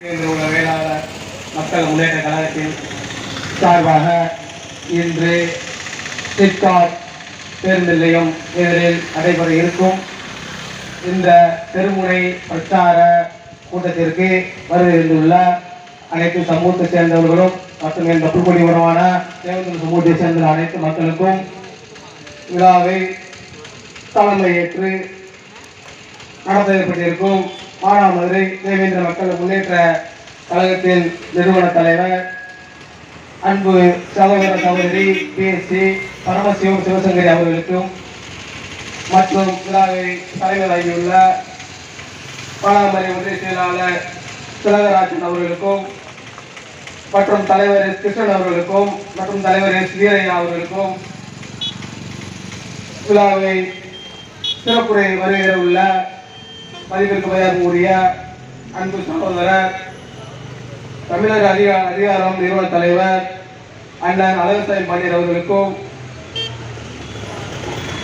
வேளாளர் மக்கள் முன்னேற்ற கழகத்தின் சார்பாக இன்று சிப்காட் பேருந்து நிலையம் எதிரில் நடைபெற இருக்கும் இந்த தெருமுனை பிரச்சார கூட்டத்திற்கு வருகின்றுள்ள அனைத்து சமூகத்தை சேர்ந்தவர்களும் மற்றும் என் புதுக்கோட்டை உறவான தேவந்தூர் சமூகத்தை சேர்ந்த அனைத்து மக்களுக்கும் விழாவை தலைமையேற்று நடத்தப்பட்டிருக்கும் மானாமதுரை தேவேந்திர மக்கள் முன்னேற்ற கழகத்தின் நிறுவன தலைவர் அன்பு சகோதர சகோதரி PSC பரமசிவம் சிவசங்கரி அவர்களுக்கும் மற்றும் விழாவை தலைமை வழங்கியுள்ள மானாமதுரை ஒன்றிய செயலாளர் திலகராஜன் அவர்களுக்கும் மற்றும் தலைவர் S. கிருஷ்ணன் அவர்களுக்கும் மற்றும் தலைவர் S. வீரையா அவர்களுக்கும் விழாவை சிறப்புரை வருகிற உள்ள மதிப்பிற்கு மரியாதைக்குரிய அன்பு சகோதரர் தமிழக அதிகாரம் நிறுவன தலைவர் அண்ணன் அழகசாமி பாண்டியர் அவர்களுக்கும்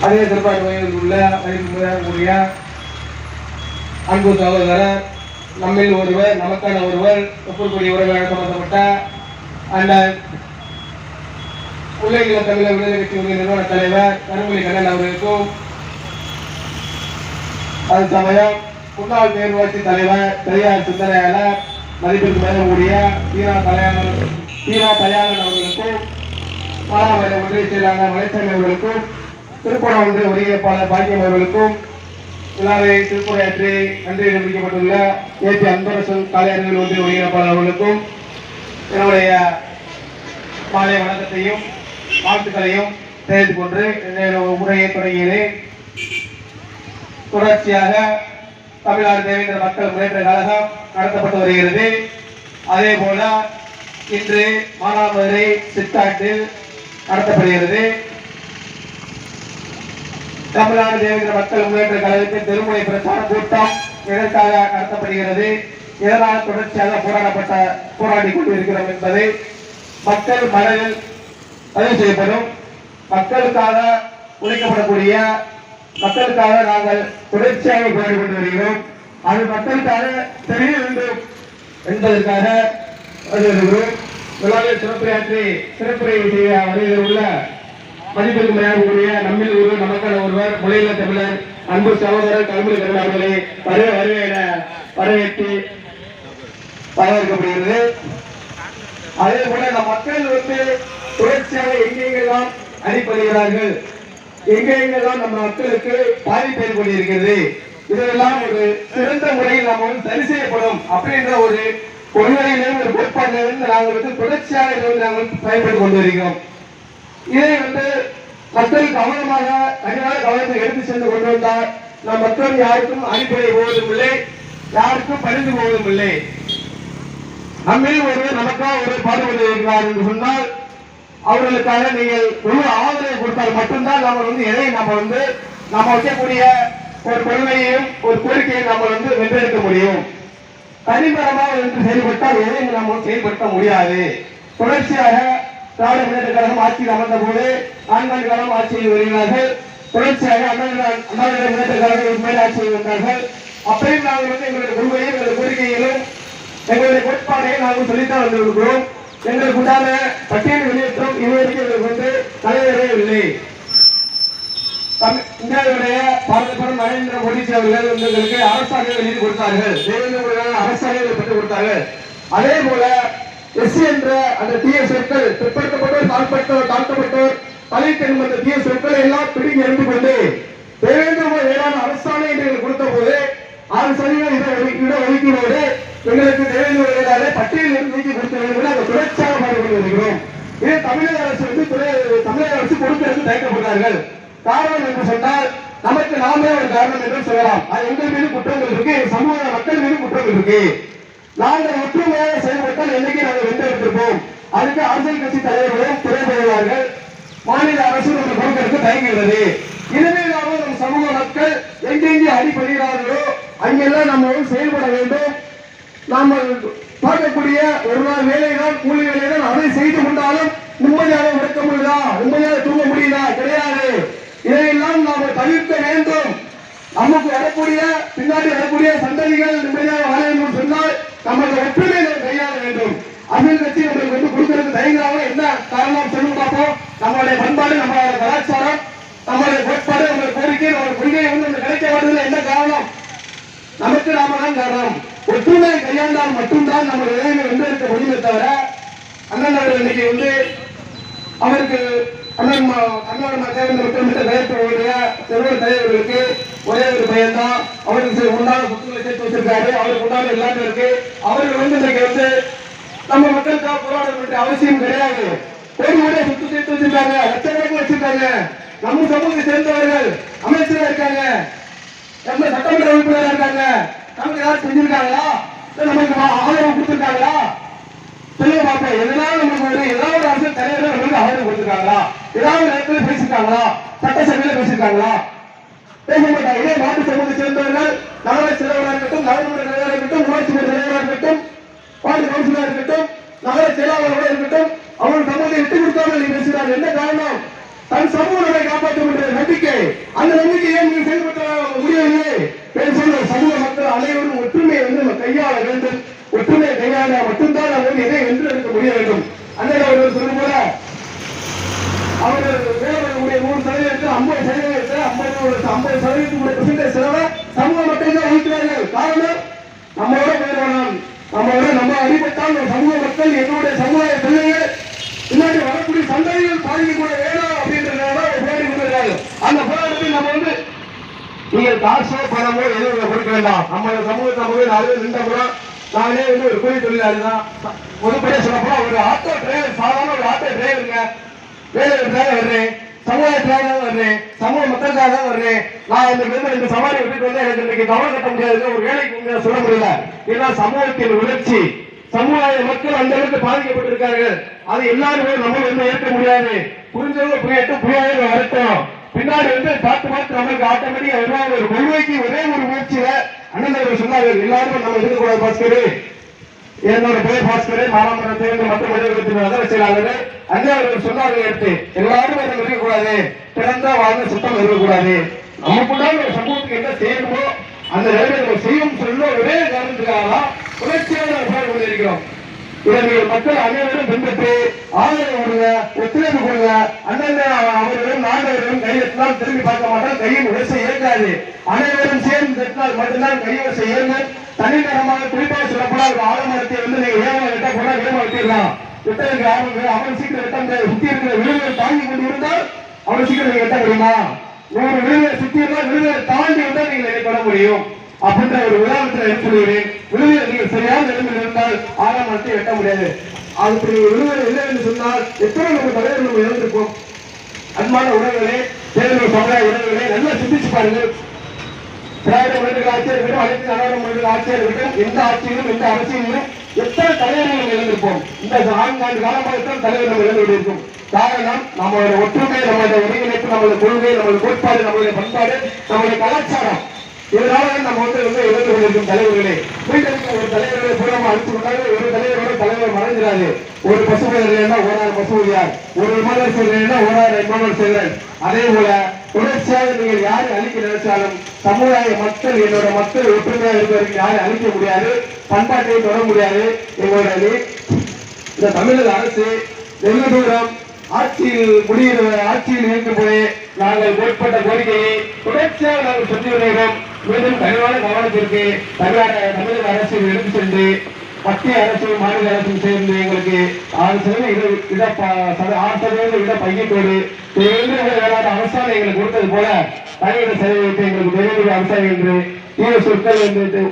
அதே திருப்பாட்டு வயதில் உள்ள மதிப்பிற்கு மரியாதைக்குரிய அன்பு சகோதரர் நம்மில் ஒருவர் நமக்கான ஒருவர் ஒப்புக்கூடிய உறவுகள் சம்பந்தப்பட்ட அண்ணன் உலகில தமிழக விடுதலை கட்சியுடைய நிறுவன தலைவர் கருமொழி கண்ணன் அவர்களுக்கும் அது சமயம் முன்னாள் பேரூராட்சி தலைவர் பெரியார் சுந்தரையாளர் மதிப்பிற்கு மேலக்கூடிய தீரா கல்யாணன் அவர்களுக்கும் மானாமதுரை ஒன்றிய செயலாளர் மலைசாமி அவர்களுக்கும் திருப்பூர் ஒன்றிய ஒருங்கிணைப்பாளர் பாக்கியம் அவர்களுக்கும் விழாவை திருப்புரையாற்றி நன்றி தெரிவிக்கப்பட்டுள்ள AP அன்பரசன் காலையர்கள் ஒன்றிய ஒருங்கிணைப்பாளர் அவர்களுக்கும் என்னுடைய மாலை வணக்கத்தையும் வாழ்த்துக்களையும் தெரிவித்துக் கொண்டு முறையை தொடங்கியேன். தொடர்ச்சியாக தமிழ்நாடு தேவேந்திர மக்கள் முன்னேற்ற கழகம் நடத்தப்பட்டு வருகிறது. அதே போல இன்று மானாமதுரை சிப்காட்டில் நடத்தப்படுகிறது. தமிழ்நாடு தேவேந்திர மக்கள் முன்னேற்ற கழகத்தின் தெருமுனை பிரச்சார கூட்டம் எதற்காக நடத்தப்படுகிறது, எதனால் தொடர்ச்சியாக போராடி கொண்டிருக்கிறோம் என்பதை மக்கள் மனதில் பதிவு செய்யப்படும். மக்களுக்காக உழைக்கப்படக்கூடிய மக்களுக்காக நாங்கள் தொடர்ச்சியாக போராடி கொண்டு வருகிறோம். அது மக்களுக்காக தெரிய வேண்டும் என்பதற்காக வருகிறோம். விழாவில் சிறப்புரை செய்ய வருகிற உள்ள மதிப்பிற்கு மேலாகக்கூடிய நம்மில் ஒருவர் நமக்கான ஒருவர் மொழியில தமிழர் அன்பு சகோதரர் கருமொழி கண்ணன் அவர்களை வருகை என வரவேற்று வரவேற்கப்படுகிறது. அதே போல நம் மக்கள் தொடர்ச்சியாக எங்கெங்கெல்லாம் அடிப்படுகிறார்கள், எங்கெங்கெல்லாம் நம்ம மக்களுக்கு பாதிப்பு ஏற்பட்டிருக்கிறது, இதெல்லாம் ஒரு சிறந்த முறையில் நாம் சரி செய்யப்படும் அப்படின்ற ஒரு கொள்கையிலும் ஒரு கோட்பாட்டிலிருந்து நாங்கள் தொடர்ச்சியாக நாங்கள் பயன்படுத்திக் கொண்டு வருகிறோம். இதை மக்கள் கவனமாக கனிவான கவனத்தை எடுத்து சென்று கொண்டு வந்தால் நம் மக்கள் யாருக்கும் அடிப்படை போவதும் இல்லை, யாருக்கும் பணிந்து போவதும் இல்லை. நம்மில் ஒருவர் நமக்காக ஒரு பாடுபட்டு இருக்கிறார் என்று சொன்னால் அவர்களுக்காக நீங்கள் முழு ஆதரவை கொடுத்தால் மட்டும்தான் நம்ம எதை நம்ம வைக்கக்கூடிய ஒரு கொள்கையையும் ஒரு கோரிக்கையும் நம்ம வென்றெடுக்க முடியும். தனிப்பரமாக என்று செயல்பட்டால் எதையும் நம்ம செயல்படுத்த முடியாது. தொடர்ச்சியாக திராவிட முன்னேற்ற கழகம் ஆட்சியில் அமர்ந்த போது 4 ஆண்டு காலம் ஆட்சியில் வருகிறார்கள். தொடர்ச்சியாக அண்ணா முன்னேற்ற கழகம் மேல் ஆட்சியில் வந்தார்கள். அப்பையும் நாங்கள் எங்களுடைய கொள்கையும் எங்களுடைய கோரிக்கையிலும் எங்களுடைய கோட்பாடையும் நாங்கள் சொல்லித்தான் வந்திருக்கிறோம். எங்களுக்கு உண்டான பட்டியல் வெளியேற்றம் இதுவரைக்கும் எங்களுக்கு தலைவரே இல்லை. இந்தியாவுடைய பாரத நரேந்திர மோடி அவர்கள் எங்களுக்கு அரசாணை எழுதி கொடுத்தார்கள், தேவேந்திர அரசாணை பெற்றுக் கொடுத்தார்கள். அதே போல எஸ் என்ற அந்த தீய சொற்கள் பிற்படுத்தப்பட்டோர் தாழ்த்தப்பட்டோர் தலித் என்ற அந்த தீய சொற்களை எல்லாம் பிடிங்கி எடுத்து கொண்டு தேவேந்திர வேளாண் அரசாணை என்று கொடுத்த போது 6% இட ஒதுக்கீடோடு எங்களுக்கு தேவேந்திர வேளாணை பட்டியலில் நீக்கி கொடுத்த வேண்டும் அந்த தொடர்ச்சியாக பாடுபட்டு வருகிறோம். இது தமிழக அரசு கொடுக்கிறது தயக்கப்படுகிறார்கள். காரணம் என்று சொன்னால் நமக்கு நாமே ஒரு காரணம் என்று சொல்லலாம். அது எங்கள் மீது குற்றங்கள் இருக்கு, சமூக மக்கள் மீது குற்றங்கள் இருக்கு. நாங்கள் ஒற்றுமையாக செயல்பட்டால் என்னைக்கு நாங்கள் வென்றெடுத்திருப்போம். அதுக்கு அரசியல் கட்சி தலைவர்களும் துறை பெறுவார்கள். மாநில அரசு நம்ம கொடுக்கிறது தயங்குகிறது. இதுவே நம் சமூக மக்கள் எங்கெங்கே அடிபடுகிறார்களோ அங்கெல்லாம் நம்ம செயல்பட வேண்டும். நாம் பார்க்கக்கூடிய ஒரு நாள் வேலைதான் கூலி வேலைதான், அதை செய்து கொண்டாலும் நிம்மதியாக உழைக்க முடியுதா, நிம்மதியாக தூங்க முடியுதா? கிடையாது. இதையெல்லாம் நாம் தவிர்க்க வேண்டும். நமக்கு வரக்கூடிய பின்னாடி வரக்கூடிய சந்ததிகள் நிம்மதியாக வாழ வேண்டும் சொன்னால் நம்மளுடைய ஒற்றுமையை கையாள வேண்டும். அரசியல் கட்சி நம்மளுக்கு வந்து கொடுக்கறதுக்கு தயங்குறாங்க. என்ன காரணம் சொல்லுங்க பார்ப்போம். நம்மளுடைய பண்பாடு, நம்மளுடைய கலாச்சாரம், நம்மளுடைய கோட்பாடு, நம்மளுடைய கோரிக்கை, நம்மளுடைய கொள்கையை வந்து நம்ம கிடைக்க மாட்டதுல என்ன காரணம்? நமக்கு நாம தான் காரணம். ஒற்றுமையை கையாண்டால் மட்டும்தான் நம்ம இளைஞரை வந்து இருக்க முடியுமே தவிர, அண்ணன் அவர்கள் இன்னைக்கு வந்து அவருக்கு அண்ணன் செல்வர் தலைவர்களுக்கு ஒரே ஒரு பையன் தான். அவருக்கு உண்டான சொத்துக்களை சேர்த்து வச்சிருக்காரு. அவருக்கு உண்டான எல்லாமே இருக்கு. அவர்கள் வந்து இன்னைக்கு வந்து நம்ம மக்களுக்காக போராட வேண்டிய அவசியம் கிடையாது. கோடி கோடிய சொத்து சேர்த்து வச்சிருக்காங்க, லட்சக்கணக்கில் வச்சிருக்காங்க. நம்ம சமூகத்தை சேர்ந்தவர்கள் அமைச்சராக இருக்காங்க, நம்ம சட்டமன்ற உறுப்பினராக இருக்காங்க. நமக்கு யாரும் செஞ்சிருக்காங்களா? நமக்கு ஆதரவு கொடுத்திருக்காங்களா? சொல்லுங்க பாப்போம். எதனால நமக்கு ஏதாவது அரசியல் தலைவர்கள் நம்மளுக்கு ஆதரவு கொடுத்திருக்காங்களா? ஏதாவது நேரத்துல பேசியிருக்காங்களா? சட்டசபையில பேசியிருக்காங்களா? பேச மாட்டாங்க. இதே மாட்டு சமூகத்தை சேர்ந்தவர்கள் நகராட்சி தலைவராக இருக்கட்டும், நகர்மன்ற தலைவராக இருக்கட்டும், ஊராட்சி மன்ற தலைவராக இருக்கட்டும், வார்டு கவுன்சிலராக இருக்கட்டும், நகர செயலாளராக இருக்கட்டும், அவர்கள் சமூகத்தை விட்டு கொடுக்காமல் நீங்க பேசுகிறார்கள். என்ன காரணம்? தன் சமூகத்தை காப்பாற்ற வேண்டிய நம்பிக்கை. அந்த நம்பிக்கையை நீங்கள் செயல்படுத்த முடியவில்லை. சமூக மக்கள் அனைவரும் ஒற்றுமையை வந்து நம்ம கையாள வேண்டும். ஒற்றுமையை கையாள மட்டும்தான் நம்ம வந்து எதை வென்று எடுக்க முடிய வேண்டும். அன்னைக்கு அவர்கள் சொல்லும் போல அவர்கள் வேலைகளுடைய 100% 50% செலவை சமூக மக்கள் தான் வகிக்கிறார்கள். காரணம், நம்மளோட போயிடணும். நம்ம அடிபட்டால் சமூக மக்கள், என்னுடைய சமுதாய பிள்ளைகள், பின்னாடி வரக்கூடிய சந்ததிகள் பாதிக்கப்பட வேணும் அப்படின்றதுனால போராடி கொண்டிருக்கிறார்கள். அந்த போராட்டத்தில் நம்ம வந்து நீங்கள் காசோ பணமோ எதுவும் கொடுக்க வேண்டாம். நம்ம சமூகத்தை 4 நின்றோம். நானே வந்து ஒரு கூலி தொழிலாளி தான். பொதுப்படியா சொல்லப்போனா ஒரு ஆட்டோ டிரைவர், சாதாரண ஒரு ஆட்டோ டிரைவருங்க. வேலைக்காக வர்றேன், சமுதாயத்துக்காக வர்றேன், சமூக மக்களுக்காக தான் வர்றேன். நான் இந்த சவாரி விட்டுட்டு வந்து எனக்கு இன்னைக்கு கவனம் கட்ட முடியாது, ஒரு வேலைக்கு சொல்ல முடியல. ஏன்னா சமூகத்தின் வளர்ச்சி, சமுதாய மக்கள் அந்த அளவுக்கு பாதிக்கப்பட்டிருக்கார்கள். அது எல்லாருமே நம்ம வந்து ஏற்க முடியாது. புரிஞ்சவங்க புரியட்டும், புரியாத வரட்டும். பின்னாடி வந்து பார்த்து நம்மளுக்கு ஆட்டோமேட்டிக்கா வருவாங்க. ஒரு கொள்கைக்கு ஒரே ஒரு முயற்சியில அண்ணன் சொன்னார்கள், எல்லாரும் நம்ம இருக்கக்கூடாது. பாஸ்கர், என்னோட பேர் பாஸ்கர், மாமன்ற தேர்தல் மற்ற மனிதர்களுக்கு நகர செயலாளர் அண்ணன் அவர்கள் சொன்னார்கள், எடுத்து எல்லாரும் நம்ம இருக்கக்கூடாது, பிறந்தா வாழ்ந்த சுத்தம் இருக்கக்கூடாது. நமக்குண்டான ஒரு சமூகத்துக்கு என்ன செய்யணுமோ அந்த வேலையை நம்ம செய்யும் சொல்ல ஒரே காரணத்துக்காக தான் புரட்சியாக நம்ம போராடி கொண்டிருக்கிறோம். இதை நீங்கள் மக்கள் அனைவரும் பின்பற்றி ஆதரவு கொடுங்க, ஒத்துழைப்பு கொடுங்க. அண்ணன் அவர்களும் நாடவர்களும் கையெழுத்தினால் திரும்பி பார்க்க மாட்டால் கையில் உழைச்ச இயக்காது. அனைவரும் சேர்ந்து தட்டினால் மட்டும்தான் கையெழுச்ச இயங்கும். தனிநகரமாக குறிப்பாக சொல்லப்படாத ஆலமரத்தை வந்து நீங்க வேகமாக வெட்ட போனா வேகமாக வெட்டிடலாம். வெட்டதுக்கு அவன் சீக்கிரம் வெட்ட முடியாது. சுத்தி இருக்கிற விழுதுகளை தாண்டி கொண்டு இருந்தால் அவன் சீக்கிரம் நீங்க வெட்ட முடியுமா? 100 விழுதுகளை சுத்தி இருந்தால் விழுதுகளை தாண்டி வந்தால் நீங்க வெட்ட முடியும். அப்படின்ற ஒரு உதாரணத்தில் எடுத்துள்ளேன். விழுதுகளை நீங்கள் சரியான நிலைமையில் இருந்தால் ஆலமரத்தை வெட்ட முடியாது. அப்படி விழுதுகளை இல்லை என்று சொன்னால் எத்தனை நம்ம தலைவர் நம்ம இழந்திருப்போம். அன்பான உறவுகளே, தேர்தல் சமுதாய உறவுகளே, நல்லா சிந்திச்சு பாருங்கள். திராவிட முன்னேற்ற ஆட்சியர் இருக்கட்டும், அனைத்து நாடாளுமன்ற முன்னேற்ற ஆட்சியர் இருக்கட்டும், எந்த ஆட்சியிலும் எந்த அரசியலிலும் எத்தனை தலைவர்கள் நம்ம இழந்திருப்போம். இந்த 4 ஆண்டு காலமாக எத்தனை தலைவர் நம்ம இழந்து கொண்டிருக்கும். காரணம், நம்மளோட ஒற்றுமை, நம்மளுடைய ஒருங்கிணைப்பு, நம்மளுடைய கொள்கை, நம்மளுடைய கோட்பாடு, நம்மளுடைய பண்பாடு, நம்மளுடைய கலாச்சாரம், இதனால நம்ம வந்து இழந்து கொண்டிருக்கும் தலைவர்களே. மீண்டும் ஒரு தலைவர்களை பூர்வமா அழிச்சு கொண்டாங்க. ஒரு தலைவரோட தலைவர் மறைஞ்சிடாது. ஒரு பசுமை ஓராறு பசுமையார், ஒரு விமானம் செய்கிறேன்னா ஓராறு விமானம் செய்கிறேன். அதே போல தொடர்ச்சியாக நீங்கள் யாரை அழிக்க நினைச்சாலும் சமுதாய மக்கள், என்னோட மக்கள் ஒற்றுமையாக இருப்பதற்கு யாரை அழிக்க முடியாது, பண்பாட்டை தொட முடியாது. எங்களுடைய இந்த தமிழக அரசு வெகு தூரம் ஆட்சியில் இருக்கும் போது நாங்கள் ஏற்பட்ட கோரிக்கையை தொடர்ச்சியாக நாங்கள் சொல்லி வருகிறோம். மீண்டும் கனிவான கவனத்திற்கு தமிழக அரசு எடுத்து சென்று மத்திய அரசும் மாநில அரசும் சேர்ந்து எங்களுக்கு 6% இட பையத்தோடு வேளாண் அரசாணை எங்களுக்கு கொடுத்தது போல தனியிட செலவிட்டு எங்களுக்கு நிறைவேறிய அரசாணை என்று தீர சொற்கள் என்று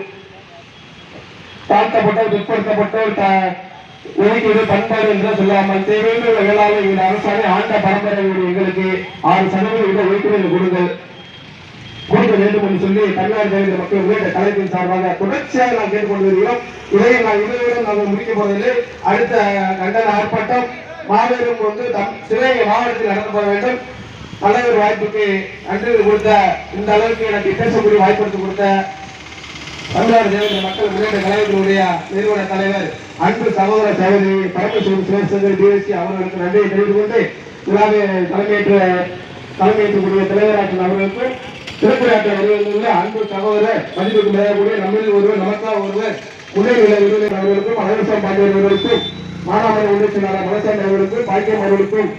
தாழ்த்தப்பட்டோர், பிற்படுத்தப்பட்டோர், ஒதுக்கீடு, பண்பாடு என்று சொல்லாமல் தேவையான வேளாண் இந்த அரசாணை ஆண்ட பரம்பரையோடு எங்களுக்கு 6% இட ஒதுக்கீடு கொடுக்க வேண்டும் என்று சொல்லி தமிழ்நாடு மக்கள் உள்ளிட்ட கலைப்பின் சார்பாக தொடர்ச்சியாக நாம் கேட்டுக்கொண்டு வருகிறோம். இதை இதனுடன் நாங்கள் முடிக்கப் போவதில்லை. அடுத்த கண்டன ஆர்ப்பாட்டம் மாபெரும் வந்து சிவகங்கை மாவட்டத்தில் நடத்தப்பட வேண்டும். தலைவர் வாய்ப்புக்கு நன்றி கொடுத்த, இந்த அளவுக்கு எனக்கு பேசக்கூடிய வாய்ப்பு கொடுத்த தமிழ்நாடு தேவேந்திர மக்கள் முன்னேற்ற கழகத்தினுடைய நிறுவன தலைவர் அன்பு சகோதர சகோதரி பரமசிவன் சிவசங்கர் டிஎஸ்சி அவர்களுக்கு நன்றியை தெரிவித்துக் கொண்டு விழாவை தலைமையேற்றக்கூடிய தலைவராட்சி அவர்களுக்கும் திருப்பூராட்ட வருவதில் அன்பு சகோதரர் மதிப்புக்கு மேலக்கூடிய நம்மில் ஒருவர், நமக்காக ஒருவர், முன்னிலை அவர்களுக்கும் அழகசாமி பாண்டியன் அவர்களுக்கும் மானாமரை உள்ளிட்ட மலசாமி அவர்களுக்கும் பாக்கியம் அவர்களுக்கும்